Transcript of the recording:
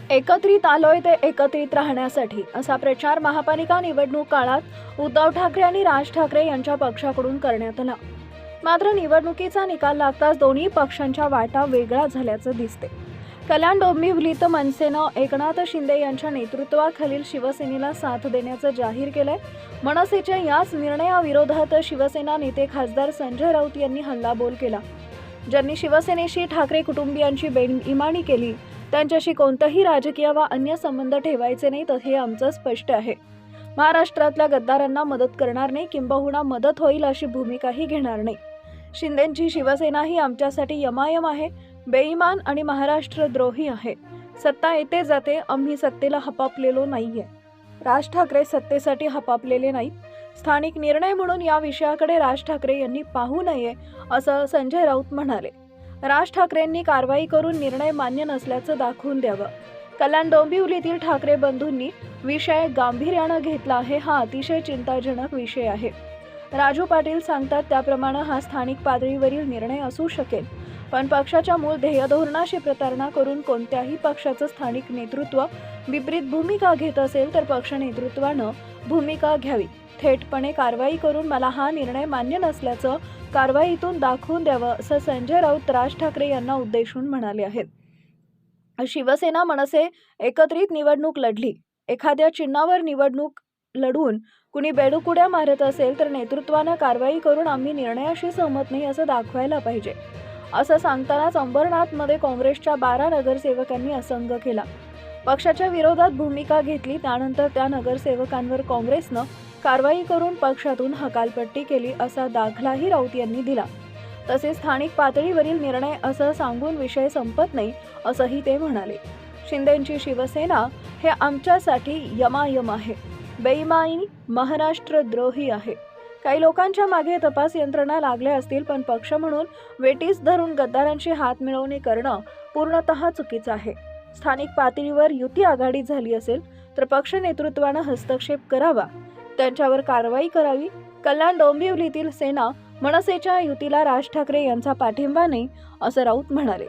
एकत्रित आलोय ते एकत्रित राहण्यासाठी असा प्रचार महापालिका निवडणूक काळात उद्धव ठाकरे आणि राज ठाकरे यांच्या पक्षाकडून करण्यात आला। मात्र निवडणुकीचा निकाल लागताच दोन्ही पक्षांच्या वाटा वेगळ्या झाल्याचं दिसते। कल्याण डोंबिवलीत मनसेनं एकनाथ शिंदे यांच्या नेतृत्वाखालील शिवसेनेला साथ देण्याचं जाहीर केलंय। मनसेच्या याच निर्णयाविरोधात शिवसेना नेते खासदार संजय राऊत यांनी हल्लाबोल केला। ज्यांनी शिवसेनेशी ठाकरे कुटुंबियांची बेईमानी केली त्यांच्याशी कोणताही राजकीय वा अन्य संबंध ठेवायचे नाहीत हे आमचं स्पष्ट आहे। महाराष्ट्रातल्या गद्दारांना मदत करणार नाही, किंबहुना मदत होईल अशी भूमिकाही घेणार नाही। शिंदेंची शिवसेना ही आमच्यासाठी यमायम आहे, बेईमान आणि महाराष्ट्रद्रोही आहे। सत्ता येते जाते, आम्ही सत्तेला हपापलेलो नाहीये। राज ठाकरे सत्तेसाठी हपापलेले नाहीत। स्थानिक निर्णय म्हणून या विषयाकडे राज ठाकरे यांनी पाहू नये असं संजय राऊत म्हणाले। राज ठाकरेंनी कारवाई करून निर्णय मान्य नसल्याचं दाखवून द्यावं। कल्याण डोंबिवलीतील ठाकरे बंधूंनी विषय गांभीर्यानं घेतला आहे, हा अतिशय चिंताजनक विषय आहे। राजू पाटील सांगतात त्याप्रमाणे हा स्थानिक पातळीवरील निर्णय असू शकेल, पण पक्षाच्या मूळ ध्येय धोरणाशी प्रतारणा करून कोणत्याही पक्षाचं स्थानिक नेतृत्व विपरीत भूमिका घेत असेल तर पक्ष नेतृत्वानं भूमिका घ्यावी। थेटपणे कारवाई करून मला हा निर्णय मान्य नसल्याचं कारवाईतून दाखवून द्यावं असं संजय राऊत राज ठाकरे यांना उद्देशून म्हणाले आहेत। शिवसेना मनसे एकत्रित निवडणूक लढली, एखाद्या चिन्हावर निवडणूक लढून कुणी बेडुकुड्या मारत असेल तर नेतृत्वानं कारवाई करून आम्ही निर्णयाशी सहमत नाही असं दाखवायला पाहिजे, असं सांगतानाच अंबरनाथमध्ये काँग्रेसच्या 12 नगरसेवकांनी असंग केला। पक्षाच्या विरोधात भूमिका घेतली, त्यानंतर त्या नगरसेवकांवर काँग्रेसनं कारवाई करून पक्षातून हकालपट्टी केली असा दाखलाही राऊत यांनी दिला। तसेच स्थानिक पातळीवरील निर्णय असं सांगून विषय संपत नाही असंही ते म्हणाले। शिंदेंची शिवसेना हे आमच्यासाठी यमायम आहे, बेईमानी, महाराष्ट्रद्रोही आहे। काही लोकांच्या मागे तपास यंत्रणा लागल्या असतील, पण पक्ष म्हणून वेटीस धरून गद्दारांशी हात मिळवणी करणं पूर्णतः चुकीचं आहे। स्थानिक पातळीवर युती आघाडी झाली असेल तर पक्ष नेतृत्वानं हस्तक्षेप करावा, त्यांच्यावर कारवाई करावी। कल्याण डोंबिवलीतील सेना मनसेच्या युतीला राज ठाकरे यांचा पाठिंबा नाही असं राऊत म्हणाले।